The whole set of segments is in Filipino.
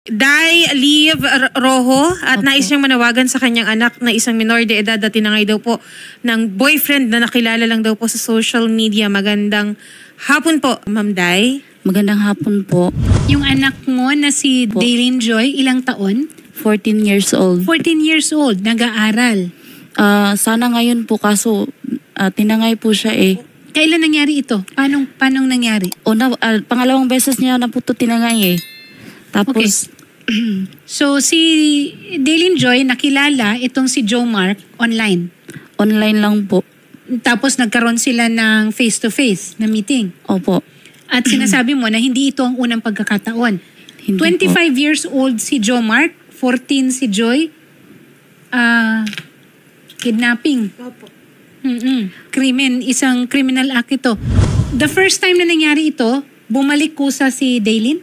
Day Liv Rojo at nais niyang manawagan sa kanyang anak na isang minor de edad na tinangay daw po ng boyfriend na nakilala lang daw po sa social media. Magandang hapon po, Ma'am Day. Magandang hapon po. Yung anak mo na si Daylin Joy, ilang taon? 14 years old. 14 years old, nag-aaral. Sana ngayon po kaso tinangay po siya eh. Kailan nangyari ito? Paano nangyari? Pangalawang beses niya na po ito tinangay eh. Tapos, So si Daylin Joy nakilala itong si Joe Mark online. online lang po. Tapos nagkaroon sila ng face-to-face na meeting. Opo. At sinasabi mo na hindi ito ang unang pagkakataon. Hindi 25 po. years old si Joe Mark, 14 si Joy. Kidnapping. Opo. Krimen, isang criminal act ito. The first time na nangyari ito, bumalik kusa si Daylin?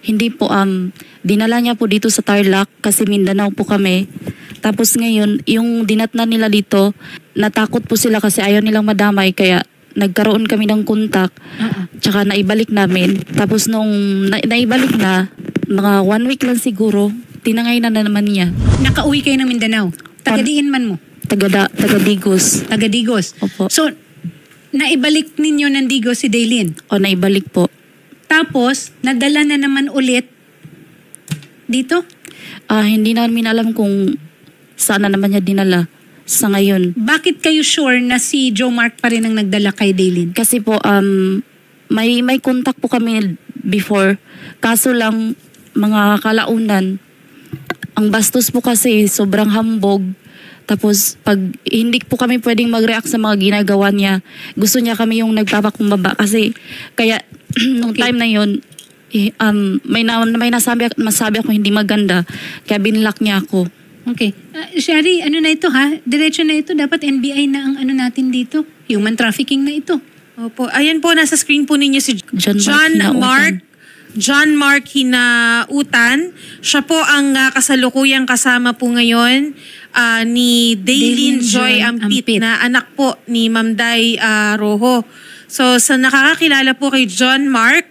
Hindi po, dinala niya po dito sa Tarlac kasi Mindanao po kami. Tapos ngayon, yung dinatnan nila dito, natakot po sila kasi ayaw nilang madamay kaya nagkaroon kami ng kontak. Tsaka naibalik namin. Tapos nung naibalik na, mga 1 week lang siguro, tinangay na naman niya. Nakauwi kayo ng Mindanao. Taga-diin man mo. Taga-Digos. Taga-Digos. Opo. So, naibalik ninyo ng Digos si Daylin. O naibalik po. Tapos, nadala na naman ulit dito? Hindi namin alam kung saan na naman niya dinala sa ngayon. Bakit kayo sure na si Joe Mark pa rin ang nagdala kay Daylin? Kasi po, may contact po kami before. Kaso lang, mga kalaunan, ang bastos po kasi sobrang hambog. Tapos, pag hindi po kami pwedeng mag-react sa mga ginagawa niya, gusto niya kami yung nagpapakumbaba. Kasi, kaya, nung time na yun, may masabi ako hindi maganda. Kaya binlock niya ako. Okay. Shari, ano na ito ha? Diretso na ito. Dapat NBI na ang ano natin dito. Human trafficking na ito. Opo. Ayan po, nasa screen po ninyo si John Mark Hinautan. Siya po ang kasalukuyang kasama po ngayon ni Daylin Joy Ampit na anak po ni Ma'am Day Rojo. So sa nakakakilala po kay John Mark,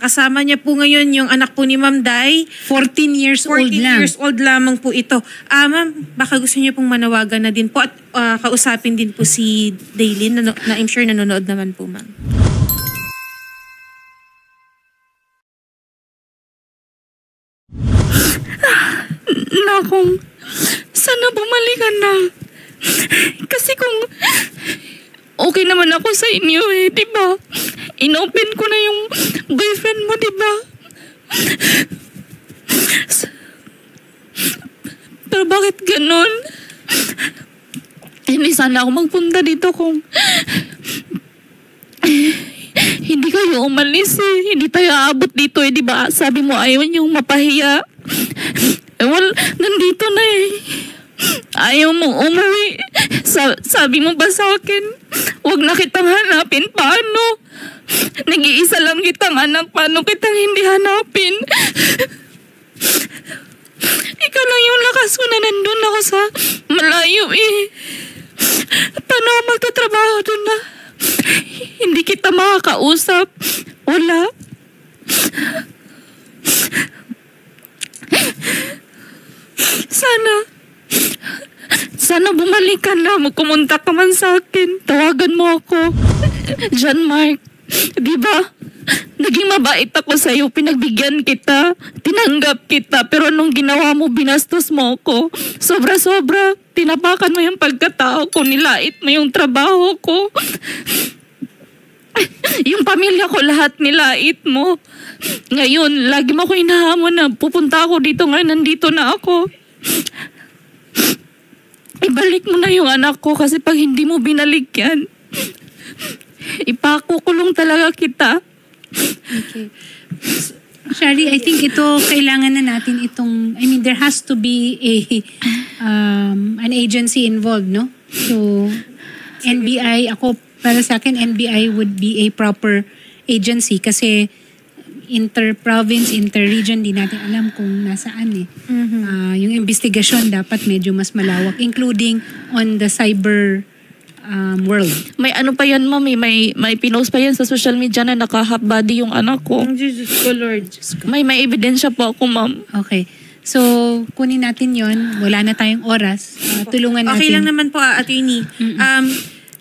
kasama niya po ngayon yung anak po ni Ma'am Day. 14 years old lang. 14 years old lamang po ito. Ma'am, baka gusto niyo pong manawagan na din po at kausapin din po si Daylin na I'm sure nanonood naman po, ma'am. Nakong, sana bumalikan na. Kasi kung okay naman ako sa inyo eh, di ba? Inopen ko na yung boyfriend mo, di ba? Pero bakit ganun? Hindi sana ako magpunta dito kung hindi kayo umalis eh. Hindi tayo aabot dito eh, di ba? Sabi mo ayaw niyong mapahiya. Nandito na eh. Ayaw mong umuwi. Sabi mo ba sa akin, huwag na kitang hanapin. Paano? Nag-iisa lang kitang anak. Paano kitang hindi hanapin? Ikaw lang yung lakas ko na nandun ako sa malayo eh. Paano ako magtatrabaho dun na hindi kita makakausap? Wala. Sana bumalik ka na. Magkumunta ka man sa akin. Tawagan mo ako. John Mark, di ba? Naging mabait ako sa'yo. Pinagbigyan kita. Tinanggap kita. Pero anong ginawa mo, binastos mo ako. Sobra-sobra. Tinapakan mo yung pagkatao ko. Nilait mo yung trabaho ko. Yung pamilya ko, lahat nilait mo. Ngayon, lagi mo ko hinahamon na pupunta ako dito. Ngayon, nandito na ako. Ibalik mo na yung anak ko kasi pag hindi mo binalik yan, ipakukulong talaga kita. Okay. Shari, I think ito, kailangan na natin itong, there has to be an agency involved, no? So, NBI, para sa akin, NBI would be a proper agency kasi inter-province, inter-region, di natin alam kung nasaan eh. Yung investigasyon dapat medyo mas malawak, including on the cyber world. May ano pa yan, ma'am, may pinost pa yan sa social media na naka-half body yung anak ko. Jesus ko, Lord. May ebidensya po ako, ma'am. Okay. So, kunin natin yon. Wala na tayong oras. Tulungan natin. Okay lang naman po, attorney.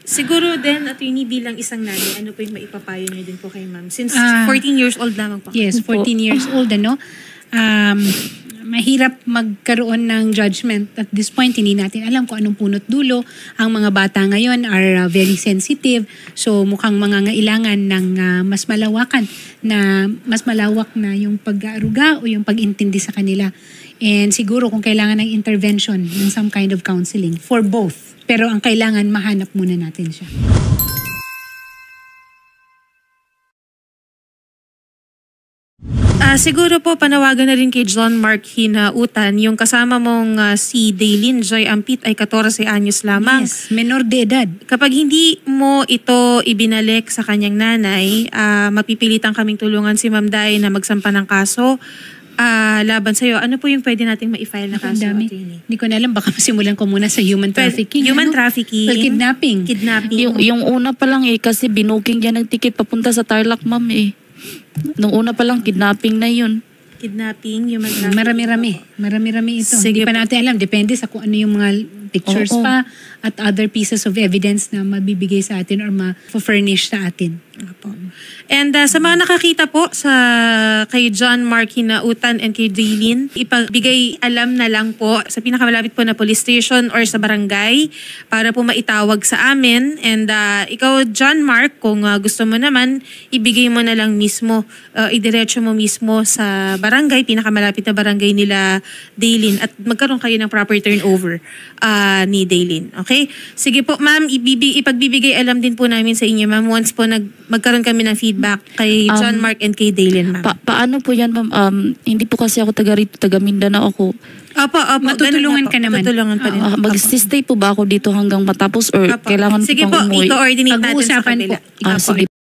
Siguro din, attorney, bilang isang nanay, ano po yung maipapayo niyo din po kay ma'am? Since 14 years old lamang po. Yes, 14 years old, ano? Mahirap magkaroon ng judgment. At this point, hindi natin alam kung anong punot dulo. Ang mga bata ngayon are very sensitive. So, mukhang mangangailangan ng mas malawak na yung pag-aaruga o yung pag-intindi sa kanila. And siguro kung kailangan ng intervention ng some kind of counseling for both. Pero ang kailangan, mahanap muna natin siya. Siguro po panawagan na rin kay John Mark Hinautan, yung kasama mong si Daylin Joy Ampit ay 14 anyos lamang. Yes, menor de edad. Kapag hindi mo ito ibinalik sa kanyang nanay, mapipilitan kaming tulungan si Ma'am Day na magsampa ng kaso laban sa'yo. Ano po yung pwede nating ma-file na kaso? Dami. Hindi ko na alam, baka masimulan ko muna sa human trafficking. Human trafficking. Well, kidnapping. Yung una pa lang kasi binuking yan ng ticket papunta sa Tarlac, ma'am Nung una pa lang, kidnapping na yun. Kidnapping, human trafficking. Marami-rami ito. Sige Hindi pa natin alam. Depende sa kung ano yung mga pictures pa at other pieces of evidence na mabibigay sa atin or ma-furnish sa atin. And sa mga nakakita po kay John Mark Hinautan and kay Daylin, ipagbigay alam na lang po sa pinakamalapit po na police station or sa barangay para po maitawag sa amin. And ikaw, John Mark, kung gusto mo naman, ibigay mo na lang mismo, idiretso mo mismo sa barangay, pinakamalapit na barangay nila Daylin, at magkaroon kayo ng proper turnover ni Daylin. Okay? Sige po, ma'am, ipagbibigay alam din po namin sa inyo, ma'am, once po magkaroon kami ng feedback kay John Mark and kay Daylin, ma'am. Paano po yan, ma'am? Hindi po kasi ako taga rito, taga Mindanao ako. Opo. Matutulungan ka naman. Matutulungan pa rin. Mag-stay po ba ako dito hanggang matapos or kailangan Sige po po, umuwi? i-coordinate natin sa Pag-uusapan kanila. po. Sige